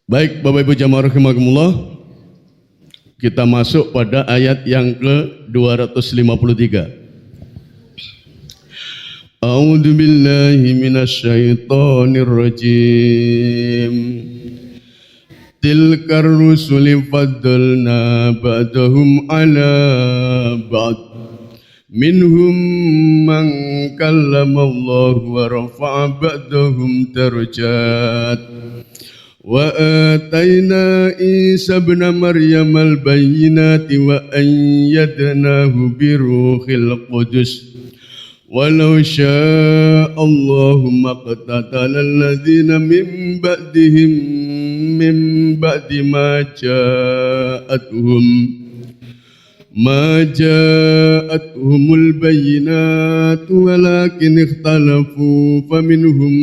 Baik, Bapak Ibu jamaah rahimakumullah, kita masuk pada ayat yang ke-253. A'udzu billahi minasyaitonir rajim. Tilkar rusuli faddalna ba'dahum ala ba'd. Minhum man kallama Allah wa rafa'a ba'dahum darajat. Wa atayna Isa ibn Maryam al-bayyinati wa ayyadnahu bi ruhil qudus. Walau syaa Allahu maqtatala alladhina min ba'dihim min ba'di ma ja'atuhumul bayyinatu walakin ikhtalafu faminhum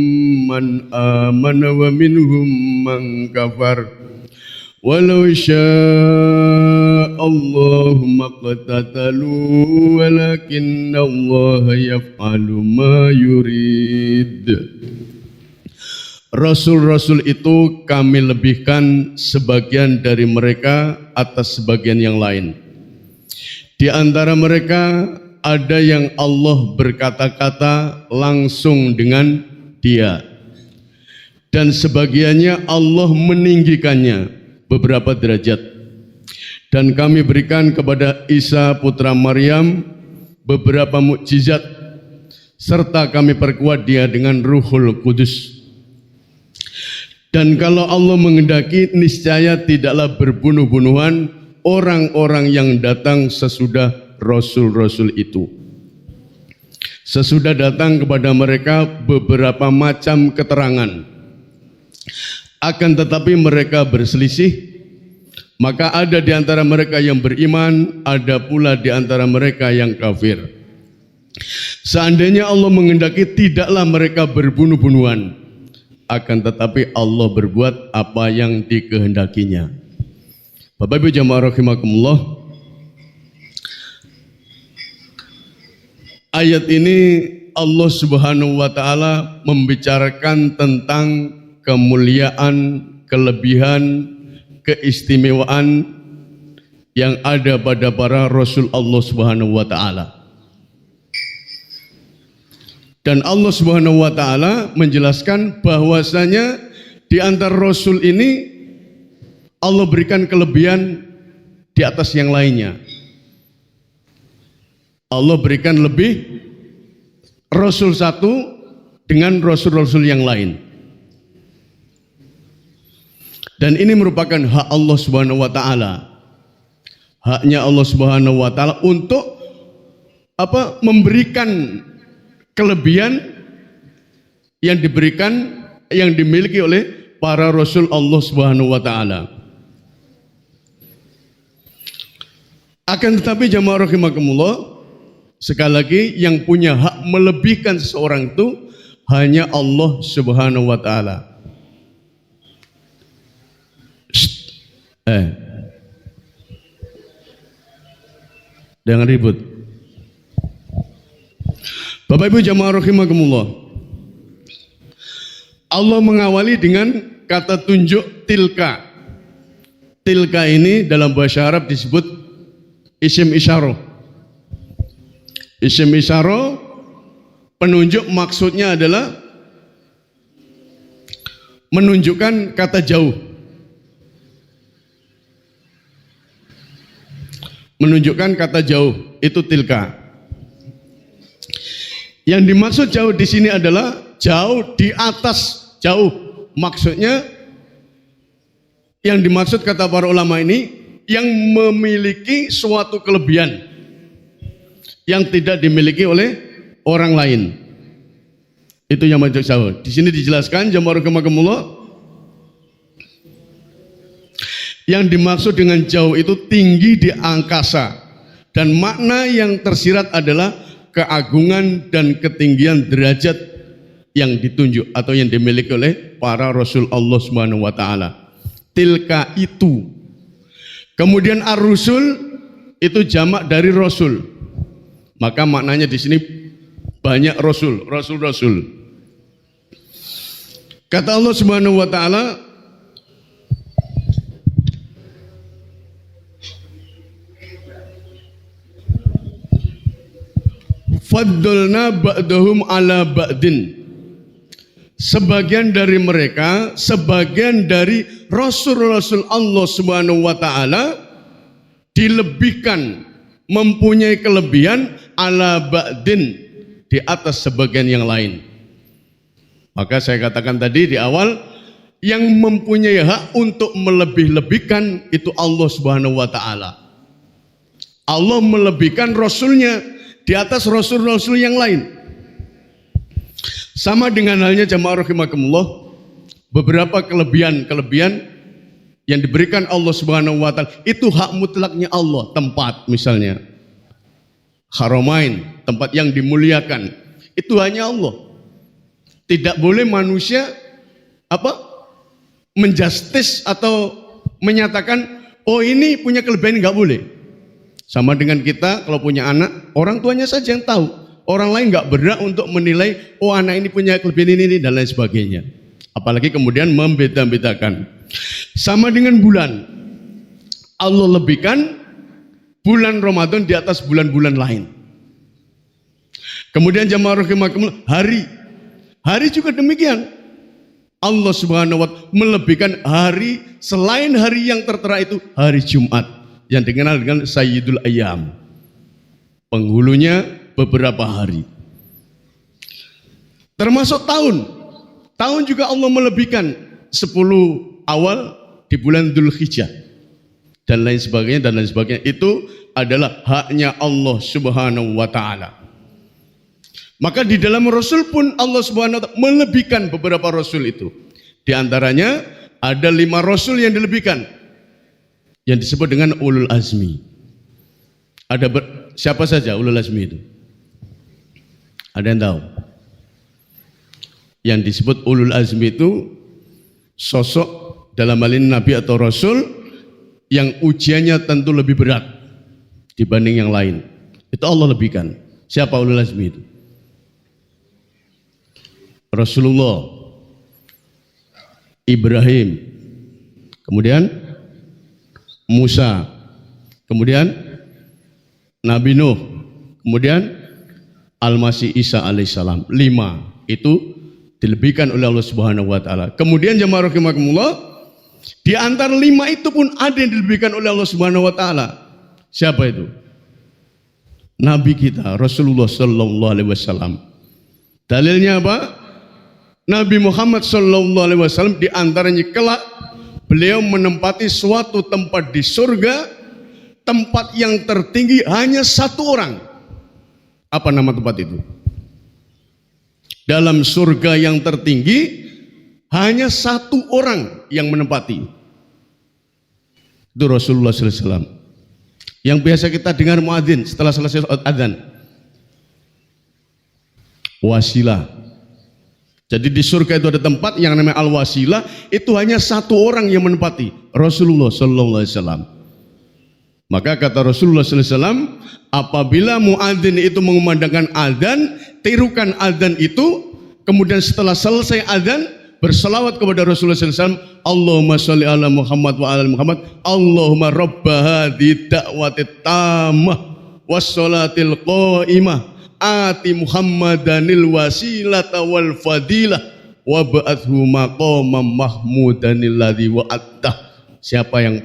man amana wa minhum man kafar walau syaa Allahu maqtatalu walakinna Allah yaf'alu ma yurid. Rasul-rasul itu kami lebihkan sebagian dari mereka atas sebagian yang lain. Di antara mereka ada yang Allah berkata-kata langsung dengan Dia, dan sebagiannya Allah meninggikannya beberapa derajat. Dan kami berikan kepada Isa putra Maryam beberapa mukjizat, serta kami perkuat dia dengan Ruhul Kudus. Dan kalau Allah menghendaki, niscaya tidaklah berbunuh-bunuhan orang-orang yang datang sesudah rasul-rasul itu. Sesudah datang kepada mereka beberapa macam keterangan, akan tetapi mereka berselisih. Maka ada di antara mereka yang beriman, ada pula di antara mereka yang kafir. Seandainya Allah menghendaki, tidaklah mereka berbunuh-bunuhan, akan tetapi Allah berbuat apa yang dikehendakinya. Bapak Ibu jamaah rahimakumullah, ayat ini Allah Subhanahu wa taala membicarakan tentang kemuliaan, kelebihan, keistimewaan yang ada pada para rasul Allah Subhanahu wa taala. Dan Allah Subhanahu wa taala menjelaskan bahwasanya di antara rasul ini Allah berikan kelebihan di atas yang lainnya. Allah berikan lebih rasul satu dengan rasul-rasul yang lain. Dan ini merupakan hak Allah Subhanahu wa taala. Haknya Allah Subhanahu wa taala untuk memberikan kelebihan yang diberikan, yang dimiliki oleh para rasul Allah Subhanahu wa taala. Akan tetapi jamaah rahimakumullah, sekali lagi yang punya hak melebihkan seseorang itu hanya Allah Subhanahu wa taala. Jangan ribut. Bapak Ibu jamaah rahimakumullah, Allah mengawali dengan kata tunjuk tilka. Tilka ini dalam bahasa Arab disebut isim isyarah. Isim isyarah penunjuk, maksudnya adalah menunjukkan kata jauh. Menunjukkan kata jauh, itu tilka. Yang dimaksud jauh di sini adalah jauh di atas jauh. Maksudnya yang dimaksud kata para ulama ini yang memiliki suatu kelebihan yang tidak dimiliki oleh orang lain. Itu yang maksud jauh. Di sini dijelaskan jamaah rahimakumullah, yang dimaksud dengan jauh itu tinggi di angkasa, dan makna yang tersirat adalah keagungan dan ketinggian derajat yang ditunjuk atau yang dimiliki oleh para rasul Allah Subhanahu wa taala. Tilka itu. Kemudian ar-rusul itu jamak dari rasul. Maka maknanya di sini banyak rasul. Kata Allah Subhanahu wa taala, faddalna ba'dahum ala ba'din. Sebagian dari mereka, sebagian dari rasul-rasul Allah Subhanahu wa taala dilebihkan, mempunyai kelebihan ala ba'din, di atas sebagian yang lain. Maka saya katakan tadi di awal, yang mempunyai hak untuk melebih-lebihkan itu Allah Subhanahu wa taala. Allah melebihkan rasulnya di atas rasul-rasul yang lain. Sama dengan halnya jamaah rahimakumullah, beberapa kelebihan-kelebihan yang diberikan Allah Subhanahu wa taala itu hak mutlaknya Allah. Tempat misalnya Haramain, tempat yang dimuliakan, itu hanya Allah. Tidak boleh manusia menjustis atau menyatakan oh ini punya kelebihan, nggak boleh. Sama dengan kita kalau punya anak, orang tuanya saja yang tahu. Orang lain nggak berhak untuk menilai, oh anak ini punya kelebihan ini dan lain sebagainya. Apalagi kemudian membeda-bedakan. Sama dengan bulan, Allah lebihkan bulan Ramadan di atas bulan-bulan lain. Kemudian jamaah rahimakumullah, hari juga demikian. Allah Subhanahu wa taala melebihkan hari selain hari yang tertera itu, hari Jumat yang dikenal dengan Sayyidul Ayyam. Penghulunya beberapa hari. Termasuk tahun juga Allah melebihkan 10 awal di bulan Dzulhijjah dan lain sebagainya. Itu adalah haknya Allah Subhanahu wa taala. Maka di dalam Rasul pun Allah Subhanahu wa taala melebihkan beberapa Rasul itu. Di antaranya ada 5 Rasul yang dilebihkan, yang disebut dengan ulul azmi. Siapa saja ulul azmi itu? Ada yang tahu? Yang disebut ulul azmi itu sosok dalam hal ini Nabi atau Rasul yang ujiannya tentu lebih berat dibanding yang lain. Itu Allah lebihkan. Siapa ulul azmi itu? Rasulullah, Ibrahim, kemudian Musa, kemudian Nabi Nuh, kemudian Al-Masih Isa alaihissalam. 5 itu dilebihkan oleh Allah Subhanahu wa taala. Kemudian jamaah rahimakumullah, di antara 5 itu pun ada yang dilebihkan oleh Allah Subhanahu wa taala. Siapa itu? Nabi kita Rasulullah sallallahu alaihi wasallam. Dalilnya apa? Nabi Muhammad sallallahu alaihi wasallam di antaranya kelak beliau menempati suatu tempat di surga, tempat yang tertinggi hanya 1 orang. Apa nama tempat itu? Dalam surga yang tertinggi hanya 1 orang yang menempati. Itu Rasulullah SAW. Yang biasa kita dengar muadzin setelah selesai adzan. Wasilah. Jadi di surga itu ada tempat yang namanya al-wasilah, itu hanya 1 orang yang menempati, Rasulullah SAW. Maka kata Rasulullah SAW, apabila muadzin itu mengumandangkan adzan, tirukan adzan itu, kemudian setelah selesai adzan, berselawat kepada Rasulullah SAW, Allahumma sholli ala Muhammad wa ala Muhammad, Allahumma rabba hadhi da'watit tamah wassolatil qaimah ati Muhammadanil wasilata wal fadilah wa ba'athu maqamam mahmudanil ladzi wa'attah. Siapa yang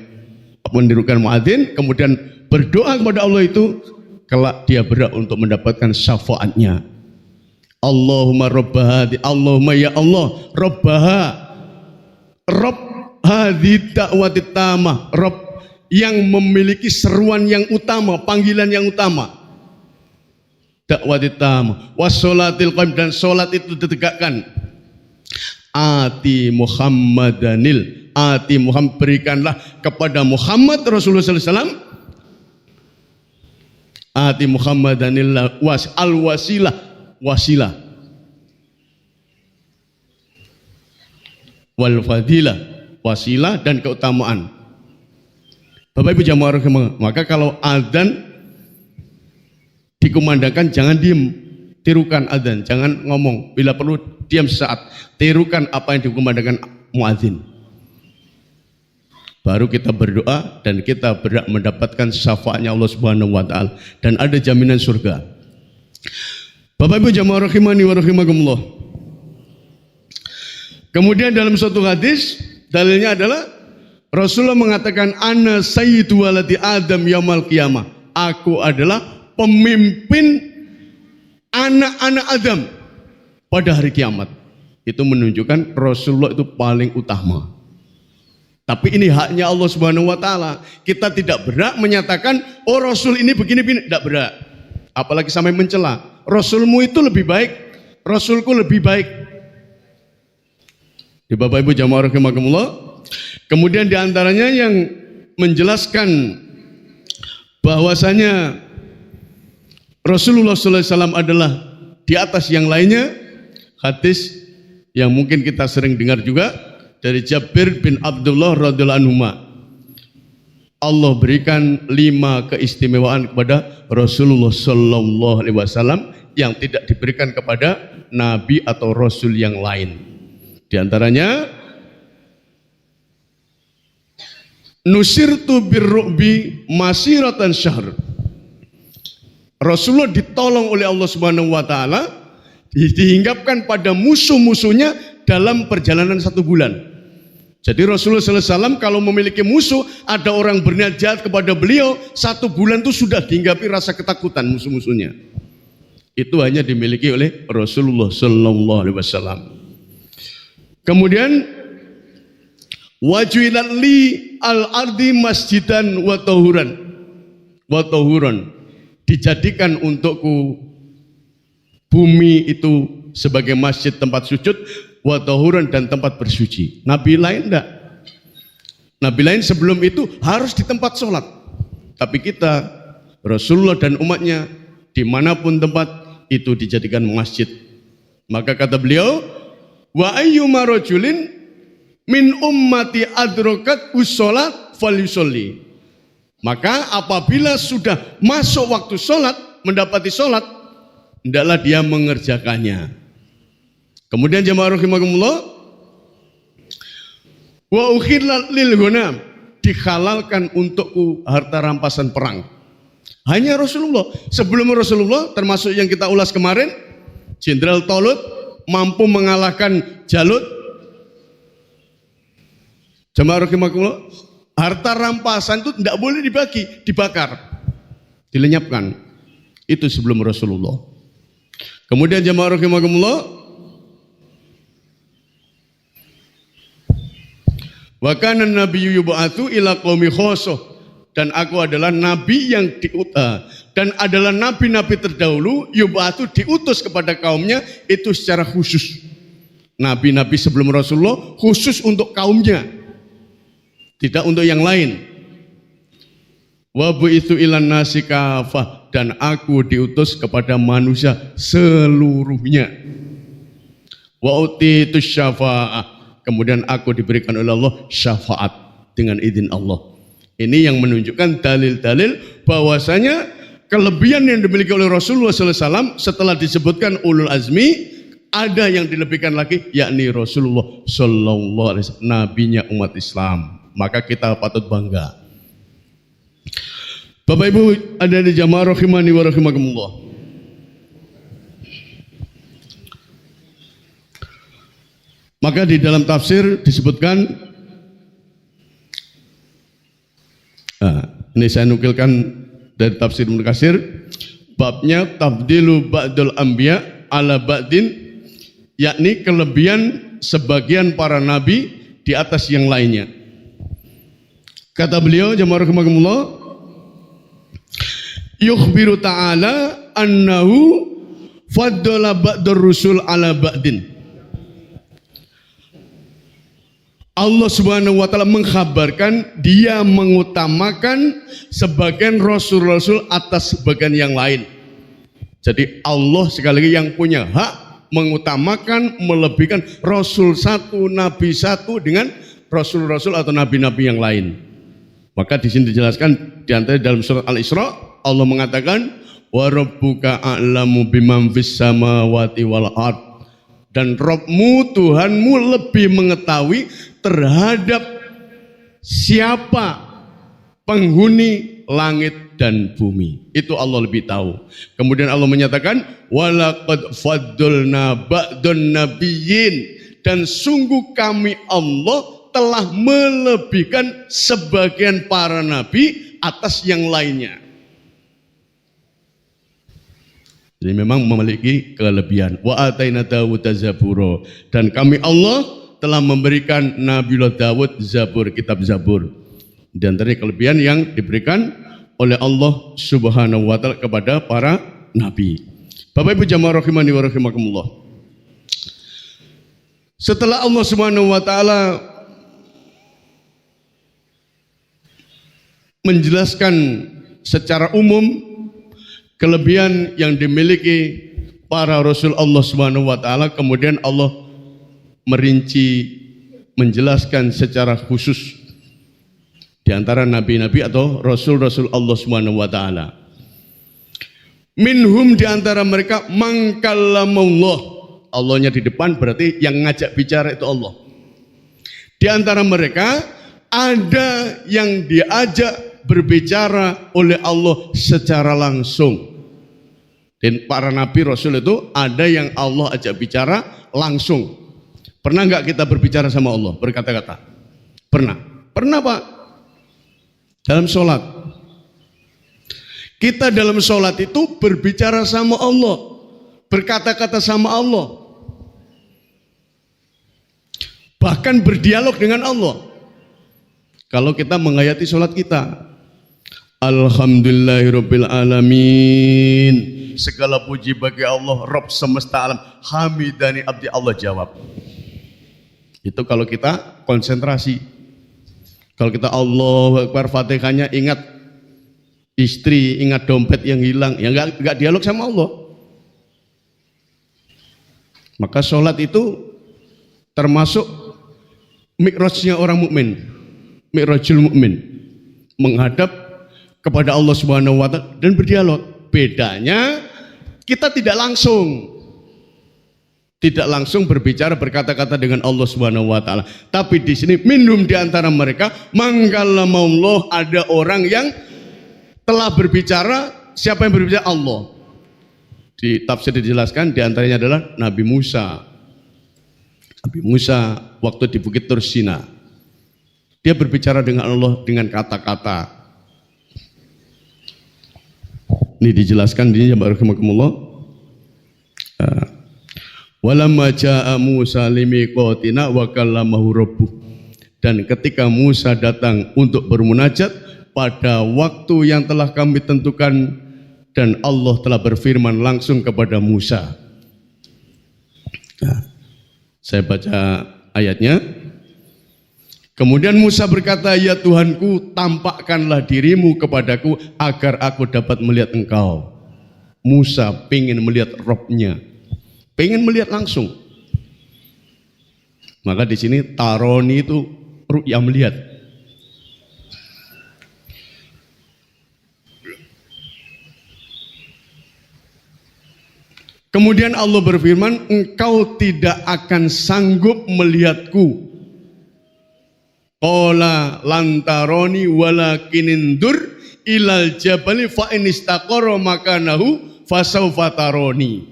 menirukan muadzin kemudian berdoa kepada Allah itu, kelak dia berhak untuk mendapatkan syafaatnya. Allahumma rabbahadi, Allahumma ya Allah rabbaha, Rabb hadhi da'watit tamah, Rabb yang memiliki seruan yang utama, panggilan yang utama, da'watit tamah wassolatil qaim, dan solat itu ditegakkan. Ati Muhammadanil, ati Muhammad, berikanlah kepada Muhammad Rasulullah SAW, ati Muhammadanil al wasilah, wasilah wal fadilah, wasilah dan keutamaan. Bapak Ibu jamaah rahimakumullah, maka kalau adzan dikumandangkan jangan diem, tirukan adzan, jangan ngomong, bila perlu diam sesaat, tirukan apa yang dikumandangkan muadzin. Baru kita berdoa dan kita berhak mendapatkan syafaatnya Allah Subhanahu wa taala dan ada jaminan surga. Bapak Ibu jamaah rahimani wa rahimakumullah. Kemudian dalam suatu hadis dalilnya adalah Rasulullah mengatakan ana sayyidu waladi Adam yaumal qiyamah. Aku adalah pemimpin anak-anak Adam pada hari kiamat. Itu menunjukkan Rasulullah itu paling utama. Tapi ini haknya Allah Subhanahu wa taala. Kita tidak berhak menyatakan oh Rasul ini begini-begini, tidak berhak. Apalagi sampai mencela. Rasulmu itu lebih baik, Rasulku lebih baik. Di Bapak Ibu jamaah rahimakumullah. Kemudian diantaranya yang menjelaskan bahwasanya Rasulullah SAW adalah di atas yang lainnya, hadis yang mungkin kita sering dengar juga dari Jabir bin Abdullah radhiyallahu anhu. Allah berikan 5 keistimewaan kepada Rasulullah sallallahu alaihi wasallam yang tidak diberikan kepada nabi atau rasul yang lain. Di antaranya nusirtu birru'bi masiratan syahr. Rasulullah ditolong oleh Allah Subhanahu wa taala, dihinggapkan pada musuh-musuhnya dalam perjalanan 1 bulan. Jadi Rasulullah SAW kalau memiliki musuh, ada orang berniat jahat kepada beliau, 1 bulan itu sudah dihinggapi rasa ketakutan musuh-musuhnya. Itu hanya dimiliki oleh Rasulullah SAW. Kemudian wajuilat li al-ardi masjidan wa tahuran. Dijadikan untukku bumi itu sebagai masjid tempat sujud, wa tahuran dan tempat bersuci. Nabi lain enggak. Nabi lain sebelum itu harus di tempat sholat. Tapi kita Rasulullah dan umatnya dimanapun tempat itu dijadikan masjid. Maka kata beliau, wa ayyuma rajulin min ummati adrokat ussolat falyusolli. Maka apabila sudah masuk waktu sholat, mendapati sholat, hendaklah dia mengerjakannya. Kemudian jamaah rahimakumullah, wa ukhillat lil ghanam, dihalalkan untukku harta rampasan perang. Hanya Rasulullah. Sebelum Rasulullah, termasuk yang kita ulas kemarin, Jenderal Talut mampu mengalahkan Jalut. Jamaah rahimakumullah, harta rampasan itu tidak boleh dibagi, dibakar, dilenyapkan. Itu sebelum Rasulullah. Kemudian jamaah rahimakumullah, wa kana nabiyyu yub'atsu ila qaumi khosoh, dan aku adalah nabi yang diutus, dan adalah nabi-nabi terdahulu yub'atsu diutus kepada kaumnya itu secara khusus. Nabi-nabi sebelum Rasulullah khusus untuk kaumnya, tidak untuk yang lain. Wa bu'itsu ilan nasi kafah, dan aku diutus kepada manusia seluruhnya. Wa utitus syafa'ah, kemudian aku diberikan oleh Allah syafaat dengan izin Allah. Ini yang menunjukkan dalil-dalil bahwasanya kelebihan yang dimiliki oleh Rasulullah SAW setelah disebutkan ulul azmi, ada yang dilebihkan lagi, yakni Rasulullah SAW, nabinya umat Islam. Maka kita patut bangga. Bapak Ibu ada di jamaah rahimani wa rahimakumullah. Maka di dalam tafsir disebutkan, ini saya nukilkan dari tafsir Ibnu Katsir, babnya tafdilu ba'dul anbiya ala ba'din, yakni kelebihan sebagian para nabi di atas yang lainnya. Kata beliau jamaah rahimakumullah, yukhbiru ta'ala annahu faddala ba'dur rusul ala ba'din. Allah Subhanahu wa taala mengkhabarkan dia mengutamakan sebagian rasul-rasul atas sebagian yang lain. Jadi Allah sekali lagi yang punya hak mengutamakan, melebihkan rasul satu, nabi satu dengan rasul-rasul atau nabi-nabi yang lain. Maka di sini dijelaskan di antara dalam surat Al-Isra, Allah mengatakan wa rabbuka a'lamu biman fis samawati wal ard, dan Rabbmu, Tuhanmu lebih mengetahui terhadap siapa penghuni langit dan bumi. Itu Allah lebih tahu. Kemudian Allah menyatakan walaqad faddalna ba'dun nabiyyin, dan sungguh kami Allah telah melebihkan sebagian para nabi atas yang lainnya. Jadi memang memiliki kelebihan. Wa ataina Dawuda zabura, dan kami Allah telah memberikan Nabiullah Dawud zabur, kitab zabur. Di antara kelebihan yang diberikan oleh Allah Subhanahu wa taala kepada para nabi. Bapak Ibu jamaah rahimani wa rahimakumullah. Setelah Allah Subhanahu wa taala menjelaskan secara umum kelebihan yang dimiliki para rasul Allah Subhanahu wa taala, kemudian Allah merinci menjelaskan secara khusus di antara nabi-nabi atau rasul-rasul Allah Subhanahu wa taala. Minhum, di antara mereka, mangkallamullah. Allahnya di depan berarti yang ngajak bicara itu Allah. Di antara mereka ada yang diajak berbicara oleh Allah secara langsung. Dan para nabi rasul itu ada yang Allah ajak bicara langsung. Pernah nggak kita berbicara sama Allah berkata-kata? Pernah. Pernah Pak? Dalam sholat. Kita dalam sholat itu berbicara sama Allah, berkata-kata sama Allah, bahkan berdialog dengan Allah. Kalau kita menghayati sholat kita, alhamdulillahirabbil alamin, segala puji bagi Allah Rabb semesta alam, hamidani abdi, Allah jawab. Itu kalau kita konsentrasi. Kalau kita Allahu Akbar Fatihahnya ingat istri, ingat dompet yang hilang, ya enggak dialog sama Allah. Maka sholat itu termasuk mi'rajnya orang mukmin, mi'rajul mukmin, menghadap kepada Allah Subhanahu wa taala dan berdialog. Bedanya kita tidak langsung berbicara, berkata-kata dengan Allah Subhanahu wa taala. Tapi di sini minhum, di antara mereka, mangkallamullah, ada orang yang telah berbicara. Siapa yang berbicara? Allah. Di tafsir dijelaskan di antaranya adalah Nabi Musa. Nabi Musa waktu di Bukit Tursina, dia berbicara dengan Allah dengan kata-kata. Ini dijelaskan di Barakallahu. Walamma jaa Musa limiqatina wa kallamahu rabbuh. Dan ketika Musa datang untuk bermunajat pada waktu yang telah kami tentukan, dan Allah telah berfirman langsung kepada Musa. Nah, saya baca ayatnya. Kemudian Musa berkata, ya Tuhanku, tampakkanlah dirimu kepadaku agar aku dapat melihat engkau. Musa pengen melihat Rabb-nya, pengen melihat langsung. Maka di sini taroni itu ru'ya, melihat. Kemudian Allah berfirman, engkau tidak akan sanggup melihatku. Qala lantaroni walakinindur ilal jabali fa in istaqarra makanahu fasawfa taroni.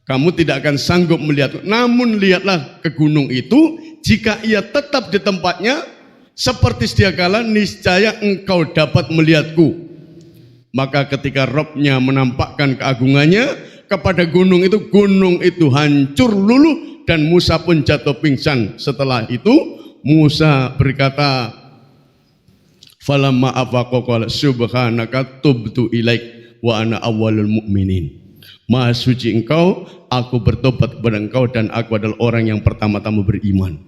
Kamu tidak akan sanggup melihatku, namun lihatlah ke gunung itu, jika ia tetap di tempatnya seperti sedia kala, niscaya engkau dapat melihatku. Maka ketika Rabb-nya menampakkan keagungannya kepada gunung itu hancur luluh dan Musa pun jatuh pingsan. Setelah itu Musa berkata, falamma afaqa qala subhanaka tubtu ilaik wa ana awwalul mu'minin. Maha suci engkau, aku bertobat kepada engkau dan aku adalah orang yang pertama-tama beriman.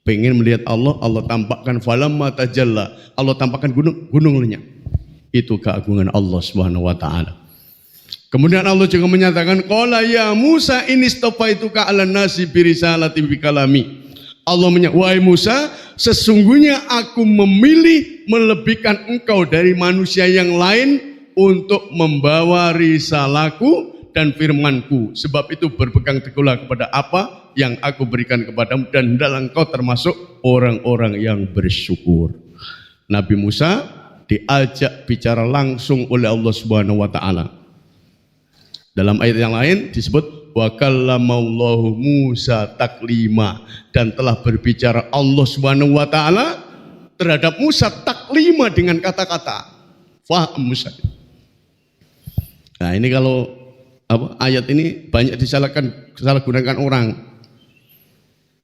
Pengen melihat Allah, Allah tampakkan falamma tajalla, Allah tampakkan gunung lenyap. Itu keagungan Allah Subhanahu wa taala. Kemudian Allah juga menyatakan, qala ya Musa inistafaituka 'alan nasi birisalati bi kalami. Allah menyatakan, wahai Musa, sesungguhnya aku memilih melebihkan engkau dari manusia yang lain untuk membawa risalahku dan firmanku. Sebab itu berpegang teguhlah kepada apa yang aku berikan kepadamu dan hendaklah engkau termasuk orang-orang yang bersyukur. Nabi Musa diajak bicara langsung oleh Allah Subhanahu wa taala. Dalam ayat yang lain disebut wa kallamallahu Musa taklima, dan telah berbicara Allah Subhanahu wa taala terhadap Musa taklima dengan kata-kata. Faham Musa. Nah, ini kalau ayat ini banyak disalahgunakan orang.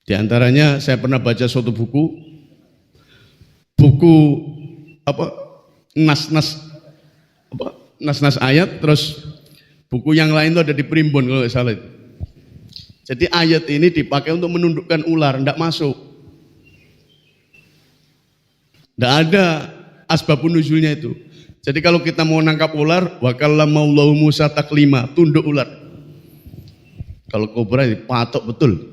Di antaranya saya pernah baca suatu buku nas-nas ayat, terus buku yang lain itu ada di Primbon kalau nggak salah itu. Jadi ayat ini dipakai untuk menundukkan ular, tidak masuk. Tidak ada asbabun nuzulnya itu. Jadi kalau kita mau nangkap ular, wa kallamallahu Musa taklima, tunduk ular. Kalau kobra dipatok betul.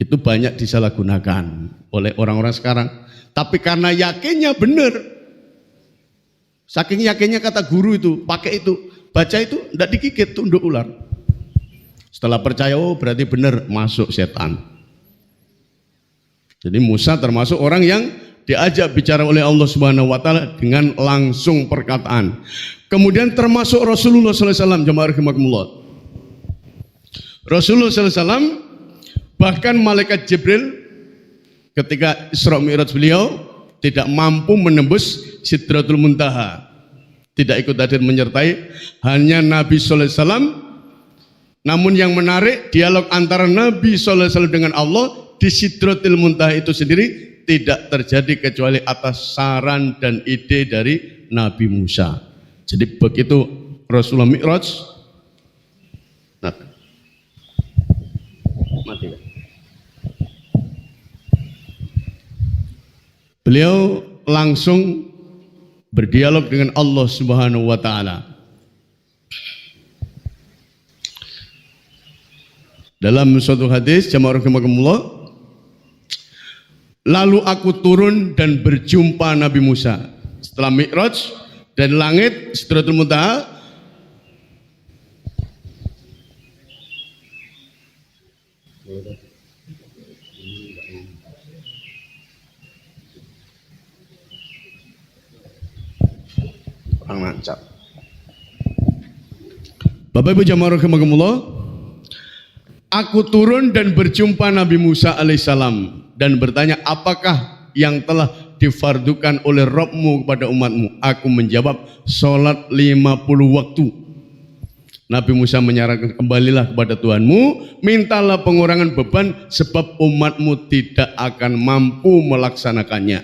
Itu banyak disalahgunakan oleh orang-orang sekarang. Tapi karena yakinnya benar, saking yakinnya kata guru itu, pakai itu, baca itu, tidak digigit, tunduk ular. Setelah percaya, oh berarti benar, masuk setan. Jadi Musa termasuk orang yang diajak bicara oleh Allah Subhanahu wa taala dengan langsung perkataan. Kemudian termasuk Rasulullah sallallahu alaihi wasallam, jemaah rahimakumullah. Rasulullah sallallahu alaihi wasallam, bahkan malaikat Jibril ketika Isra Mi'raj beliau tidak mampu menembus Sidratul Muntaha, tidak ikut hadir menyertai, hanya Nabi sallallahu alaihi wasallam. Namun yang menarik, dialog antara Nabi sallallahu alaihi wasallam dengan Allah di Sidratul Muntaha itu sendiri tidak terjadi kecuali atas saran dan ide dari Nabi Musa. Jadi begitu Rasulullah Mi'raj, mati kan? Beliau langsung berdialog dengan Allah Subhanahu wa taala. Dalam suatu hadis, jamaah rahimakumullah, lalu aku turun dan berjumpa Nabi Musa. Setelah Mi'raj dari langit Sidratul Muntaha, orang nancap. Bapak Ibu jamaah rahimakumullah, aku turun dan berjumpa Nabi Musa alaihissalam dan bertanya, apakah yang telah difardukan oleh Rabbmu kepada umatmu? Aku menjawab, sholat 50 waktu. Nabi Musa menyarankan, kembalilah kepada Tuhanmu, mintalah pengurangan beban sebab umatmu tidak akan mampu melaksanakannya.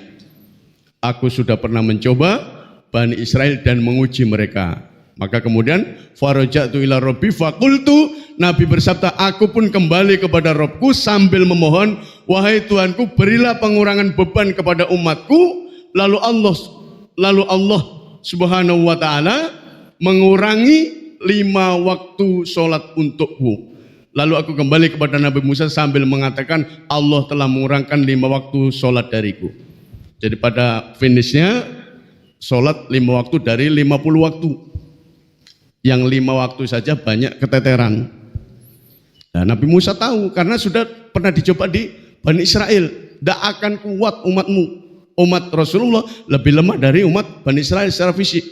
Aku sudah pernah mencoba Bani Israel dan menguji mereka. Maka kemudian farajatu ila rabbi faqultu, Nabi bersabda, aku pun kembali kepada Rabbku sambil memohon, wahai Tuhanku, berilah pengurangan beban kepada umatku. Lalu Allah Subhanahu wa taala mengurangi 5 waktu sholat untukku. Lalu aku kembali kepada Nabi Musa sambil mengatakan, Allah telah mengurangkan 5 waktu sholat dariku. Jadi pada finishnya sholat 5 waktu dari 50 waktu. Yang 5 waktu saja banyak keteteran. Nah, Nabi Musa tahu karena sudah pernah dicoba di Bani Israel. Tidak akan kuat umatmu. Umat Rasulullah lebih lemah dari umat Bani Israel secara fisik.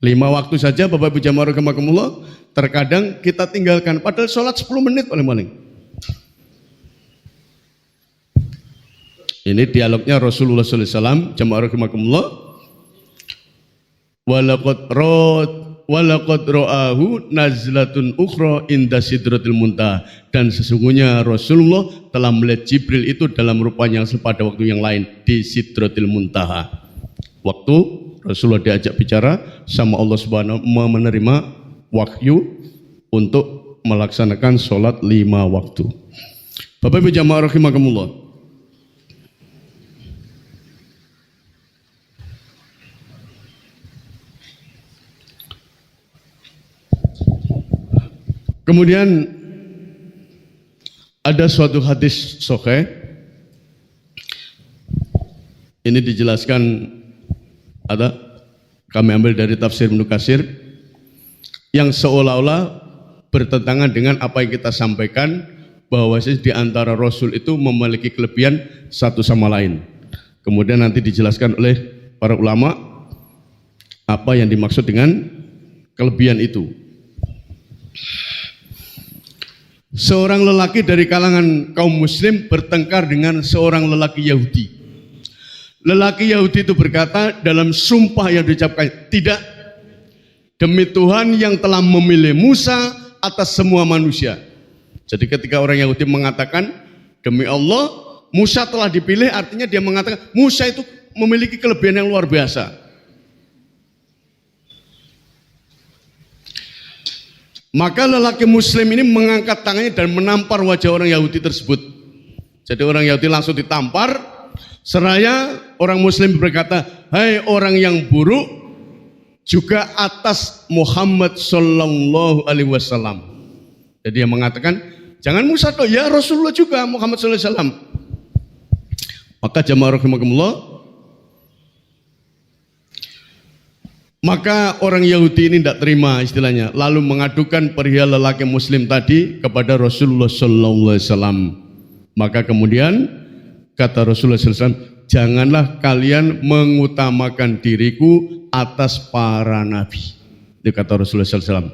5 waktu saja Bapak Ibu jamaah rahimakumullah terkadang kita tinggalkan. Padahal sholat 10 menit paling-paling. Ini dialognya Rasulullah SAW, jamaah rahimakumullah. Walaqad ra'ahu nazlatun ukhra inda sidratil muntaha, dan sesungguhnya Rasulullah telah melihat Jibril itu dalam rupa yang pada waktu yang lain di Sidratil Muntaha. Waktu Rasulullah diajak bicara sama Allah Subhanahu menerima wahyu untuk melaksanakan sholat 5 waktu. Bapak Ibu jamaah rahimakumullah. Kemudian ada suatu hadis sahih. Ini dijelaskan ada Kami ambil dari tafsir Ibnu Katsir yang seolah-olah bertentangan dengan apa yang kita sampaikan, bahwa di antara Rasul itu memiliki kelebihan satu sama lain. Kemudian nanti dijelaskan oleh para ulama apa yang dimaksud dengan kelebihan itu. Seorang lelaki dari kalangan kaum muslim bertengkar dengan seorang lelaki Yahudi. Lelaki Yahudi itu berkata dalam sumpah yang diucapkan, tidak, demi Tuhan yang telah memilih Musa atas semua manusia. Jadi ketika orang Yahudi mengatakan demi Allah Musa telah dipilih, artinya dia mengatakan Musa itu memiliki kelebihan yang luar biasa. Maka lelaki muslim ini mengangkat tangannya dan menampar wajah orang Yahudi tersebut. Jadi orang Yahudi langsung ditampar, seraya orang muslim berkata, hai orang yang buruk, juga atas Muhammad sallallahu alaihi wasallam. Jadi dia mengatakan, jangan Musa toh, ya Rasulullah juga Muhammad sallallahu alaihi wasallam. Maka jamaah rahimakumullah, maka orang Yahudi ini tidak terima istilahnya, lalu mengadukan perihal lelaki muslim tadi kepada Rasulullah sallallahu alaihi wasallam. Maka kemudian kata Rasulullah sallallahu alaihi wasallam, janganlah kalian mengutamakan diriku atas para nabi. Itu kata Rasulullah sallallahu alaihi wasallam.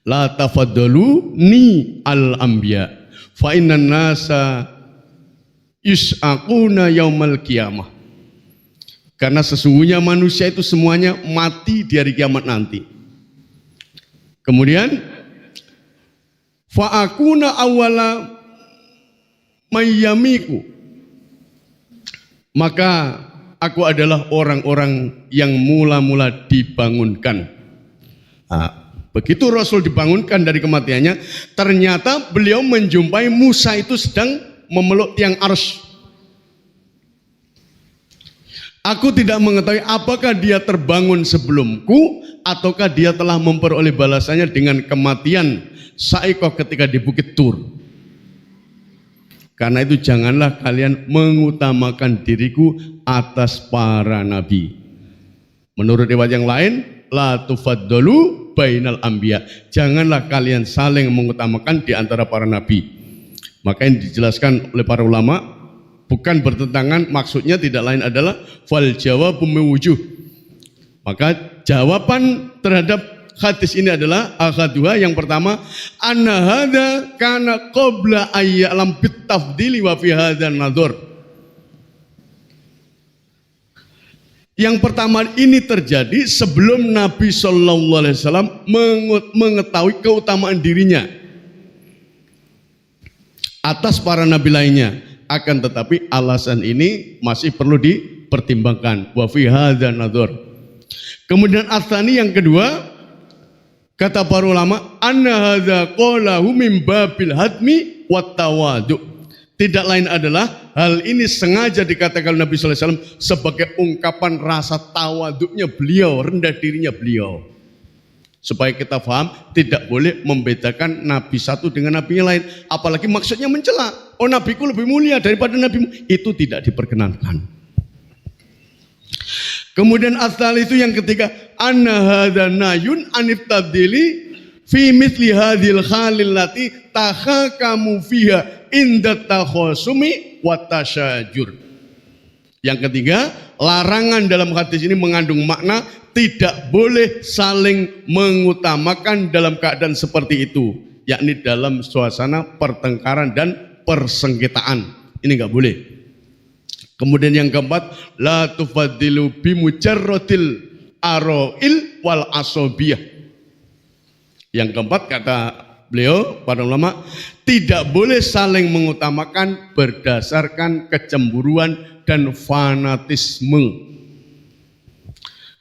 La tafaddalu ni al-anbiya fa innan nasa yus'aquna yaumal qiyamah. Karena sesungguhnya manusia itu semuanya mati di hari kiamat nanti. Kemudian fa'akuna awala mayyamiku, maka aku adalah orang-orang yang mula-mula dibangunkan. Begitu Rasul dibangunkan dari kematiannya, ternyata beliau menjumpai Musa itu sedang memeluk tiang arsy. Aku tidak mengetahui apakah dia terbangun sebelumku ataukah dia telah memperoleh balasannya dengan kematian sa'iqah ketika di Bukit Tur. Karena itu janganlah kalian mengutamakan diriku atas para nabi. Menurut riwayat yang lain, la tufaddalu bainal anbiya. Janganlah kalian saling mengutamakan di antara para nabi. Maka yang dijelaskan oleh para ulama, bukan bertentangan, maksudnya tidak lain adalah fal jawabu mewujuh. Maka jawaban terhadap hadis ini adalah ahaduha, yang pertama, anna hadza kana qabla ayyalam bit tafdili wa fi hadzal nadhar. Yang pertama ini terjadi sebelum Nabi sallallahu alaihi wasallam mengetahui keutamaan dirinya atas para nabi lainnya. Akan tetapi alasan ini masih perlu dipertimbangkan. Wa fi hadzal nadhar. Kemudian asani yang kedua, kata para ulama, anna hadza qalahu min babil hadmi wat tawadu. Tidak lain adalah hal ini sengaja dikatakan Nabi sallallahu alaihi wasallam sebagai ungkapan rasa tawaduknya beliau, rendah dirinya beliau. Supaya kita paham, tidak boleh membedakan nabi satu dengan nabi yang lain, apalagi maksudnya mencela. Oh, nabiku lebih mulia daripada nabimu, itu tidak diperkenankan. Kemudian asal itu yang ketiga, anna hadza nayun anif tabdili fi mithli hadhil khalil lati tahakamu fiha inda takhasumi wa tasyajur. Yang ketiga, larangan dalam hadis ini mengandung makna tidak boleh saling mengutamakan dalam keadaan seperti itu, yakni dalam suasana pertengkaran dan persengketaan. Ini enggak boleh. Kemudian yang keempat, la tufaddilu bimujarradil aroil wal asobiyah. Yang keempat kata beliau, para ulama, tidak boleh saling mengutamakan berdasarkan kecemburuan dan fanatisme.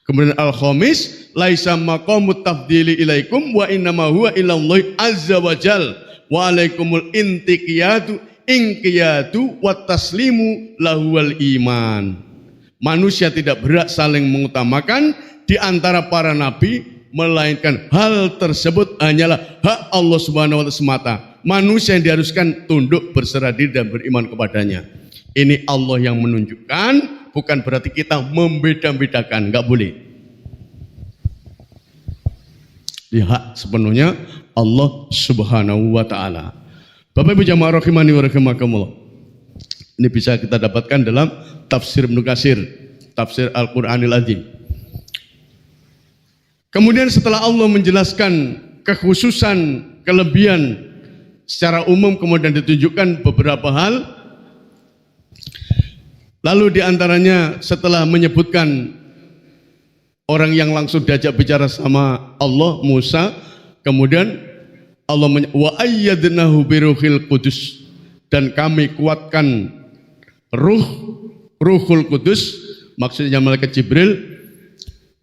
Kemudian al-khamis, laisa maqamut tafdili ilaikum wa innama huwa ilallahi azza wa jal wa alaikumul intiqiyatu inqiyatu wa taslimu lahuwal iman. Manusia tidak berhak saling mengutamakan di antara para nabi, melainkan hal tersebut hanyalah hak Allah Subhanahu wa taala semata. Manusia yang diharuskan tunduk, berserah diri dan beriman kepadanya. Ini Allah yang menunjukkan, bukan berarti kita membeda-bedakan, nggak boleh. Ya, hak sepenuhnya Allah Subhanahu wa taala. Bapak Ibu jamaah rahimani wa rahimakumullah. Ini bisa kita dapatkan dalam tafsir Ibnu Katsir, tafsir Al-Qur'anil Azim. Kemudian setelah Allah menjelaskan kekhususan, kelebihan secara umum, kemudian ditunjukkan beberapa hal. Lalu diantaranya setelah menyebutkan orang yang langsung diajak bicara sama Allah, Musa, kemudian Allah wa ayyadnahu biruhil qudus, dan kami kuatkan Ruhul Kudus, maksudnya malaikat Jibril.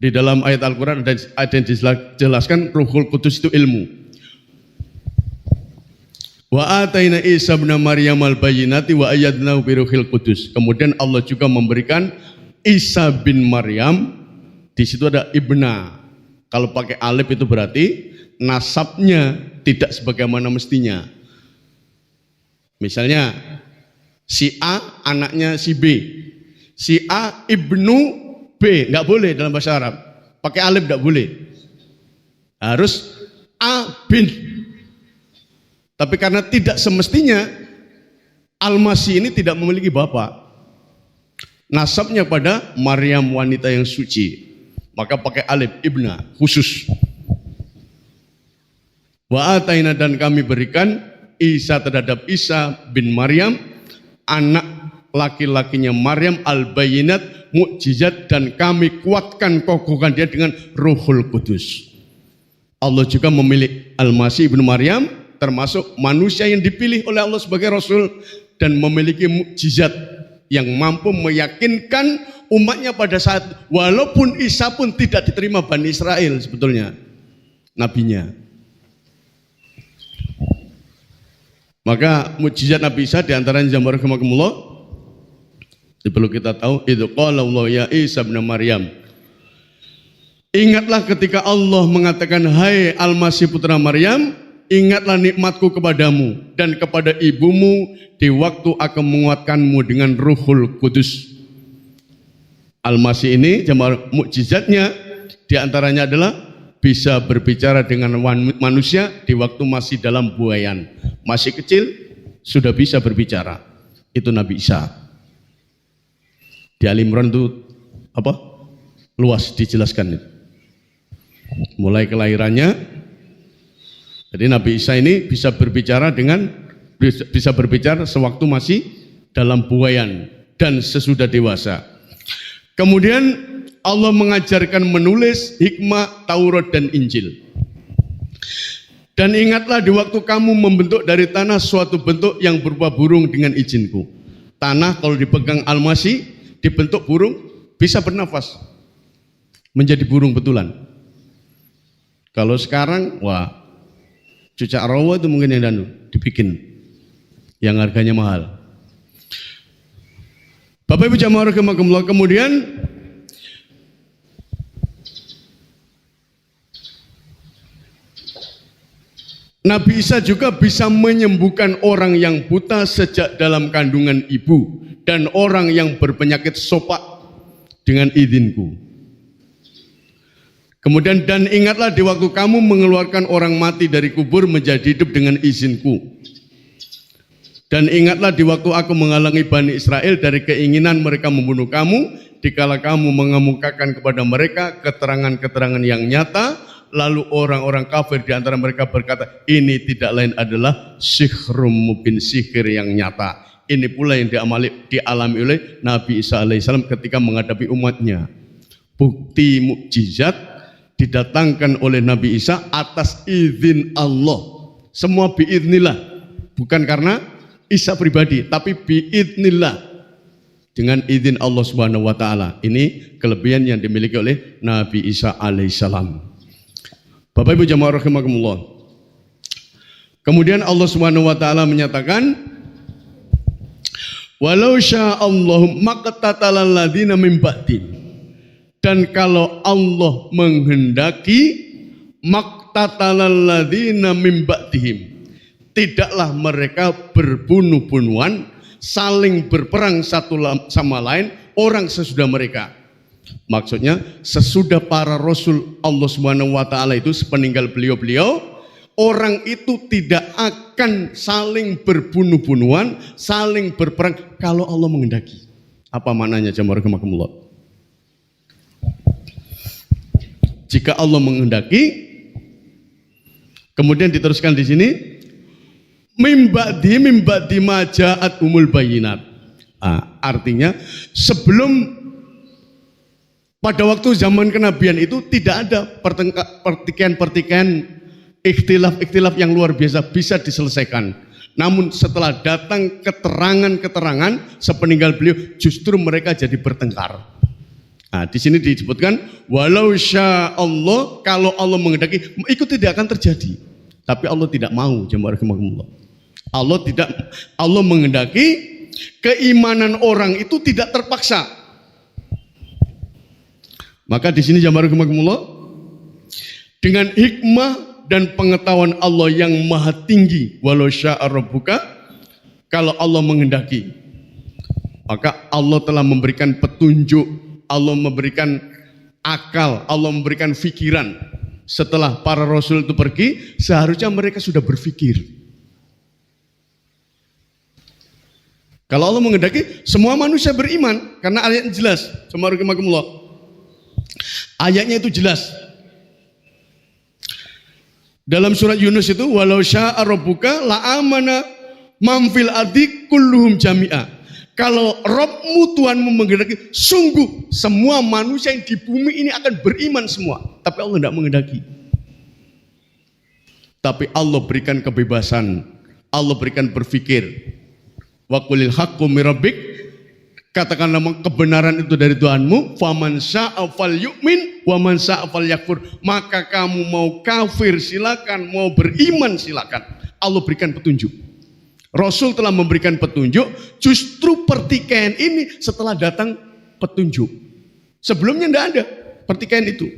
Di dalam ayat Al-Quran ada yang dijelaskan Ruhul Kudus itu ilmu. Wa ataina Isa bin Maryam al-bayyinati wa ayyadnahu biruhil Kudus. Kemudian Allah juga memberikan Isa bin Maryam, di situ ada ibna. Kalau pakai alif itu berarti nasabnya tidak sebagaimana mestinya. Misalnya si A anaknya si B, si A ibnu B, nggak boleh dalam bahasa Arab, pakai alif nggak boleh, harus A bin. Tapi karena tidak semestinya, Al-Masih ini tidak memiliki bapak, nasabnya pada Maryam wanita yang suci, maka pakai alif ibna khusus. Wa ataina, dan kami berikan Isa terhadap Isa bin Maryam, anak laki-lakinya Maryam, al-bayyinat, mukjizat, dan kami kuatkan kokohkan dia dengan Ruhul Kudus. Allah juga memilih Al-Masih ibnu Maryam termasuk manusia yang dipilih oleh Allah sebagai Rasul dan memiliki mukjizat yang mampu meyakinkan umatnya pada saat walaupun Isa pun tidak diterima Bani Israel sebetulnya nabinya. Maka mukjizat Nabi Isa diantaranya jamaah rahimakumullah, perlu kita tahu, itu qala Allah ya Isa bin Maryam. Ingatlah ketika Allah mengatakan, hai Al-Masih putra Maryam, ingatlah nikmatku kepadamu dan kepada ibumu di waktu aku menguatkanmu dengan Ruhul Kudus. Al-Masih ini jamaah mukjizatnya diantaranya adalah bisa berbicara dengan manusia di waktu masih dalam buayan, masih kecil sudah bisa berbicara. Itu Nabi Isa. Di Ali Imran itu apa? Luas dijelaskan itu. Mulai kelahirannya. Jadi Nabi Isa ini bisa berbicara sewaktu masih dalam buayan dan sesudah dewasa. Kemudian Allah mengajarkan menulis hikmah Taurat dan Injil. Dan ingatlah di waktu kamu membentuk dari tanah suatu bentuk yang berupa burung dengan izinku. Tanah kalau dipegang Al-Masih dibentuk burung, bisa bernafas menjadi burung betulan. Kalau sekarang, wah, cucak rawa itu mungkin yang dibikin yang harganya mahal. Bapak Ibu jamaah rahimakumullah, kemudian Nabi Isa juga bisa menyembuhkan orang yang buta sejak dalam kandungan ibu dan orang yang berpenyakit sopak dengan izinku. Kemudian dan ingatlah di waktu kamu mengeluarkan orang mati dari kubur menjadi hidup dengan izinku. Dan ingatlah di waktu aku menghalangi Bani Israel dari keinginan mereka membunuh kamu, dikala kamu mengemukakan kepada mereka keterangan-keterangan yang nyata. Lalu orang-orang kafir di antara mereka berkata, ini tidak lain adalah sihrum mubin, sihir yang nyata. Ini pula yang dialami oleh Nabi Isa alaihissalam ketika menghadapi umatnya. Bukti mukjizat didatangkan oleh Nabi Isa atas izin Allah. Semua biiznillah, bukan karena Isa pribadi, tapi biiznillah, dengan izin Allah Subhanahu wa taala. Ini kelebihan yang dimiliki oleh Nabi Isa alaihissalam. Bapak Ibu jamaah rahimakumullah. Kemudian Allah Subhanahu wa taala menyatakan, walau sya'allahu maqtatalal ladzina min ba'din. Dan kalau Allah menghendaki, maqtatalal ladzina min ba'dihim, tidaklah mereka berbunuh-bunuhan saling berperang satu sama lain orang sesudah mereka. Maksudnya sesudah para rasul Allah Subhanahu wa taala itu sepeninggal beliau-beliau, orang itu tidak akan saling berbunuh-bunuhan, saling berperang kalau Allah menghendaki. Apa maknanya jamaah rahimakumullah? Jika Allah menghendaki, kemudian diteruskan di sini, mimba'di maja'at umul bayinat. Artinya sebelum pada waktu zaman kenabian itu tidak ada pertikaian-pertikaian, ikhtilaf yang luar biasa bisa diselesaikan. Namun setelah datang keterangan-keterangan sepeninggal beliau, justru mereka jadi bertengkar. Di sini disebutkan walau sya Allah, kalau Allah menghendaki itu tidak akan terjadi. Tapi Allah tidak mau, jemaah rahimakumullah. Allah menghendaki keimanan orang itu tidak terpaksa. Maka di sini jemaah rahimakumullah, dengan hikmah dan pengetahuan Allah yang maha tinggi, walau sya'a rabbuka, kalau Allah menghendaki, maka Allah telah memberikan petunjuk, Allah memberikan akal, Allah memberikan pikiran. Setelah para rasul itu pergi, seharusnya mereka sudah berpikir. Kalau Allah menghendaki, semua manusia beriman, karena ayatnya jelas. Ayatnya itu jelas. Dalam surat Yunus itu, walau sya'a rabbuka la'amana man fil ardi kulluhum jami'a. Kalau Rabbmu, Tuhanmu menghendaki, sungguh semua manusia yang di bumi ini akan beriman semua. Tapi Allah tidak menghendaki. Tapi Allah berikan kebebasan, Allah berikan berpikir. Wa qulil haqqu mir rabbik, katakanlah kebenaran itu dari Tuhanmu. Faman sya'a falyu'min wa man sya'a falyakfur. Maka kamu mau kafir silakan, mau beriman silakan. Allah berikan petunjuk. Rasul telah memberikan petunjuk, justru pertikaian ini setelah datang petunjuk. Sebelumnya tidak ada pertikaian itu.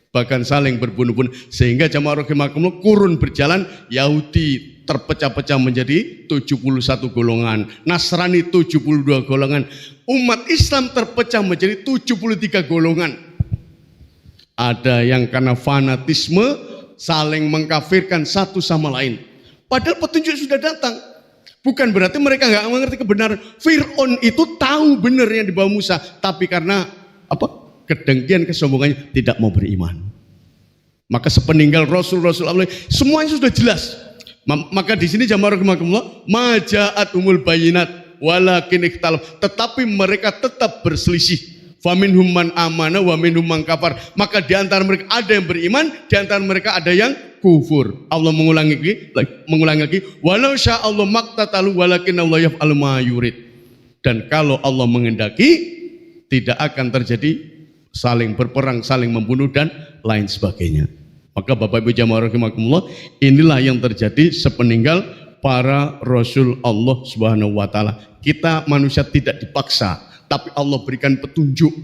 Bahkan saling berbunuh-bunuh. Sehingga jamaah rahimakumullah, kurun berjalan, Yahudi terpecah-pecah menjadi 71 golongan, Nasrani 72 golongan, umat Islam terpecah menjadi 73 golongan. Ada yang karena fanatisme saling mengkafirkan satu sama lain. Padahal petunjuk sudah datang. Bukan berarti mereka nggak mengerti kebenaran. Fir'aun itu tahu benar yang dibawa Musa, tapi karena kedengkian, kesombongannya tidak mau beriman. Maka sepeninggal Rasul-Rasul Allah, semuanya sudah jelas. Maka di sini jamaah rahimakumullah, maja'at umul bayinat walakin ikhtalaf, tetapi mereka tetap berselisih. Faminhum man amana wa minhum man kafar. Maka di antara mereka ada yang beriman, di antara mereka ada yang kufur. Allah mengulangi lagi, walau sya'allahu maqtatalu walakin Allah yaf'alu ma yurid. Dan kalau Allah menghendaki, tidak akan terjadi saling berperang, saling membunuh dan lain sebagainya. Maka Bapak Ibu jamaah rahimakumullah, inilah yang terjadi sepeninggal para rasul Allah Subhanahu wa taala. Kita manusia tidak dipaksa, tapi Allah berikan petunjuk,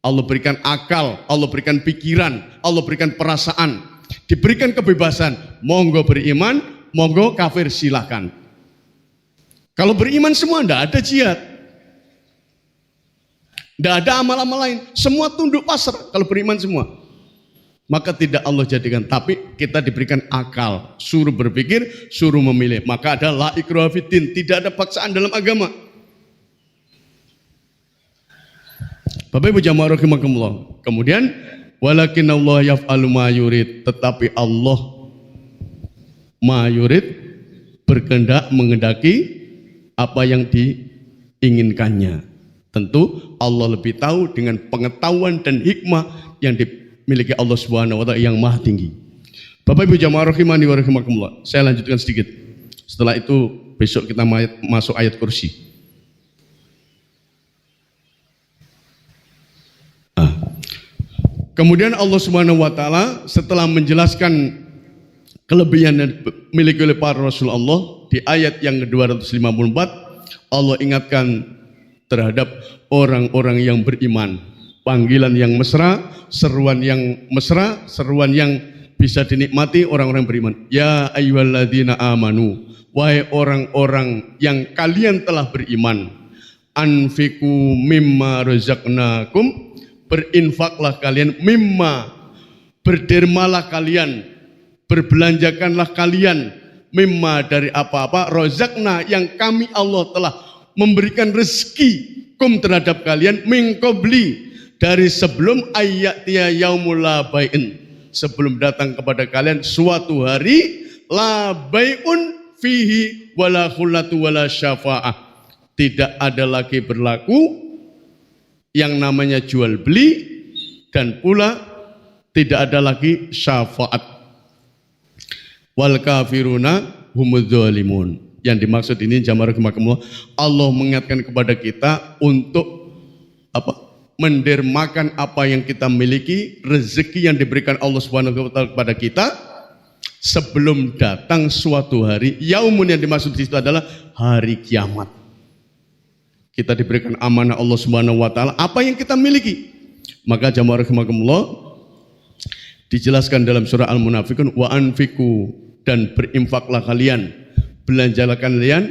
Allah berikan akal, Allah berikan pikiran, Allah berikan perasaan, diberikan kebebasan. Monggo beriman, monggo kafir silakan. Kalau beriman semua, tidak ada jihad, tidak ada amal-amal lain, semua tunduk pasrah kalau beriman semua. Maka tidak Allah jadikan, tapi kita diberikan akal, suruh berpikir, suruh memilih. Maka ada la ikraha fiddin, tidak ada paksaan dalam agama. Bapak Ibu jamaah rahimakumullah. Kemudian walakin Allah yaf'alu ma yurid, tetapi Allah ma yurid, berkehendak, menghendaki apa yang diinginkannya. Tentu Allah lebih tahu dengan pengetahuan dan hikmah yang dimiliki Allah Subhanahu wa taala yang maha tinggi. Bapak Ibu jamaah rahimani wa rahimakumullah. Saya lanjutkan sedikit. Setelah itu besok kita masuk ayat kursi. Kemudian Allah Subhanahu wa taala setelah menjelaskan kelebihan yang dimiliki oleh para rasul Allah di ayat yang ke-254, Allah ingatkan terhadap orang-orang yang beriman. Panggilan yang mesra, seruan yang mesra, seruan yang bisa dinikmati orang-orang beriman. Ya ayyuhalladzina amanu, wahai orang-orang yang kalian telah beriman, anfiku mimma razaqnakum, berinfaklah kalian, mimma, berdermalah kalian, berbelanjakanlah kalian, mimma dari apa-apa, razaqna yang kami Allah telah memberikan rezeki kum terhadap kalian, min qabli, dari sebelum ayatiya yaumul la bai'in, sebelum datang kepada kalian suatu hari la bai'un fihi wala khullatu wala syafa'ah, tidak ada lagi berlaku yang namanya jual beli, dan pula tidak ada lagi syafaat. Wal kafiruna humudz zalimun. Yang dimaksud ini jamaah rahimakumullah, Allah mengingatkan kepada kita untuk mendermakan apa yang kita miliki, rezeki yang diberikan Allah Subhanahu wa taala kepada kita sebelum datang suatu hari. Yaumun yang dimaksud di situ adalah hari kiamat. Kita diberikan amanah Allah Subhanahu wa taala apa yang kita miliki. Maka jamaah rahimakumullah, dijelaskan dalam surah Al-Munafikun, wa anfiku, dan berinfaklah kalian, belanjalah kalian,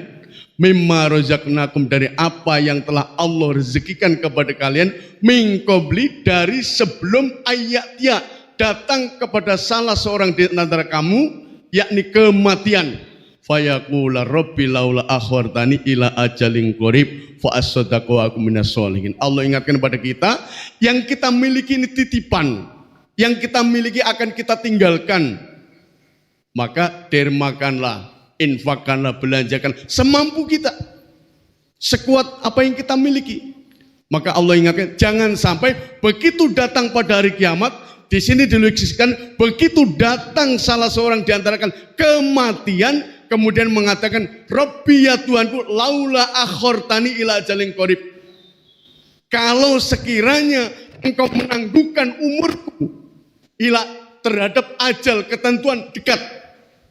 mimma razaqnakum, dari apa yang telah Allah rezekikan kepada kalian, min qabli, dari sebelum ayatnya datang kepada salah seorang di antara kamu, yakni kematian. Fayaqula rabbi laula akhartani ila ajalin qarib fa asaddaqu wa akum minas sholihin. Allah ingatkan kepada kita, yang kita miliki ini titipan, yang kita miliki akan kita tinggalkan. Maka dermakanlah, infakkanlah, belanjakan semampu kita, sekuat apa yang kita miliki. Maka Allah ingatkan, jangan sampai begitu datang pada hari kiamat, di sini dilukikan begitu datang salah seorang di antara kalian kematian, kemudian mengatakan, Rabbi ya Tuhanku, laula akhortani ila ajalin qarib. Kalau sekiranya engkau menangguhkan umurku ila terhadap ajal ketentuan dekat,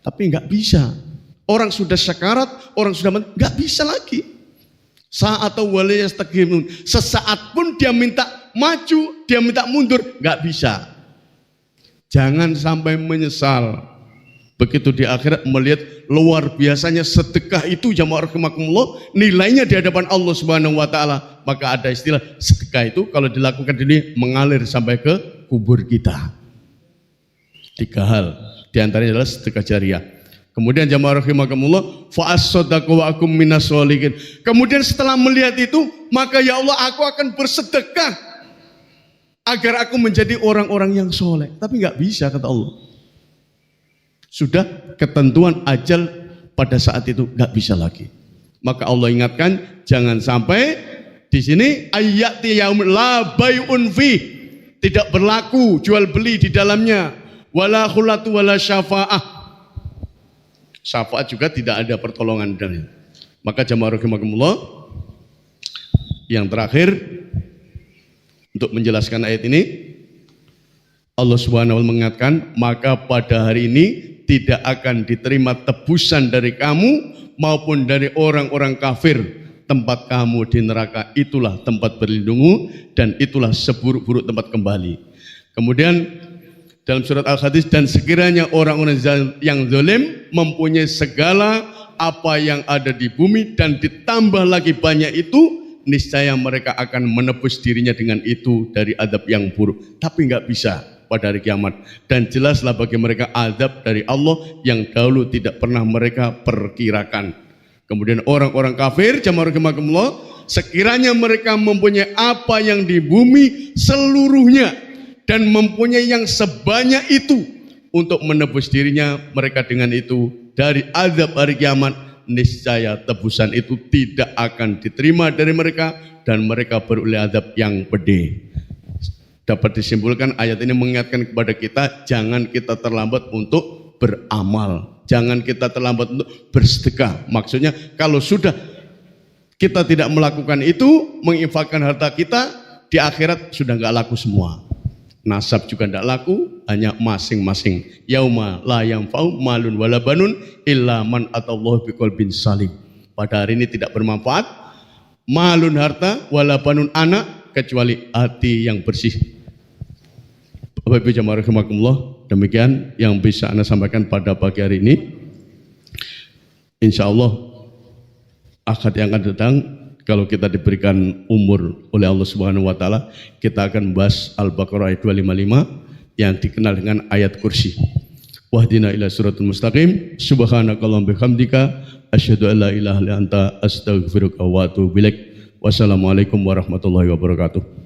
tapi enggak bisa. Orang sudah sekarat, orang sudah mati, enggak bisa lagi. Saat atau waliyastaqim, sesaat pun dia minta maju, dia minta mundur, enggak bisa. Jangan sampai menyesal begitu di akhirat melihat luar biasanya sedekah itu, jamaah rahimakumullah, nilainya di hadapan Allah Subhanahu wa taala. Maka ada istilah sedekah itu kalau dilakukan ini mengalir sampai ke kubur kita. 3 hal, di antaranya adalah sedekah jariah. Kemudian jamaah rahimakumullah, fa as-sadaqu wa akum minas sholihin. Kemudian setelah melihat itu, maka ya Allah, aku akan bersedekah agar aku menjadi orang-orang yang soleh. Tapi enggak bisa, kata Allah. Sudah ketentuan ajal pada saat itu, enggak bisa lagi. Maka Allah ingatkan, jangan sampai di sini ayati yaumul la bai'un fi, tidak berlaku jual beli di dalamnya, wala khulatu wala syafa'ah. Syafaat juga tidak ada pertolongan dan maka jamaah rahimakumullah, yang terakhir untuk menjelaskan ayat ini, Allah Subhanahu wa taala mengingatkan, maka pada hari ini tidak akan diterima tebusan dari kamu maupun dari orang-orang kafir. Tempat kamu di neraka itulah tempat berlindungmu, dan itulah seburuk-buruk tempat kembali. Kemudian dalam surat Al-Hadid, dan sekiranya orang-orang yang zalim mempunyai segala apa yang ada di bumi dan ditambah lagi banyak itu, niscaya mereka akan menebus dirinya dengan itu dari adab yang buruk. Tapi enggak bisa pada hari kiamat. Dan jelaslah bagi mereka adab dari Allah yang dahulu tidak pernah mereka perkirakan. Kemudian orang-orang kafir, jamaah rahimakumullah, sekiranya mereka mempunyai apa yang di bumi seluruhnya dan mempunyai yang sebanyak itu untuk menebus dirinya mereka dengan itu dari azab hari kiamat, niscaya tebusan itu tidak akan diterima dari mereka dan mereka beroleh azab yang pedih. Dapat disimpulkan ayat ini mengingatkan kepada kita, jangan kita terlambat untuk beramal, jangan kita terlambat untuk bersedekah. Maksudnya kalau sudah kita tidak melakukan itu, menginfakkan harta kita, di akhirat sudah nggak laku semua. Nasab juga tidak laku, hanya masing-masing. Yauma la yanfa'u malun wala banun illa man atallahu biqalbin salim. Pada hari ini tidak bermanfaat malun harta wala banun anak kecuali hati yang bersih. Bapak Ibu jamaah rahimakumullah, Demikian yang bisa Anda sampaikan pada pagi hari ini. Insya Allah akad yang akan datang, kalau kita diberikan umur oleh Allah Subhanahu wa taala, kita akan membahas Al-Baqarah ayat 255 yang dikenal dengan ayat kursi. Wahdina ila siratal mustaqim, subhanakallahumma bihamdika, asyhadu an la ilaha illa anta, astaghfiruka wa atubu ilaik. Wassalamualaikum warahmatullahi wabarakatuh.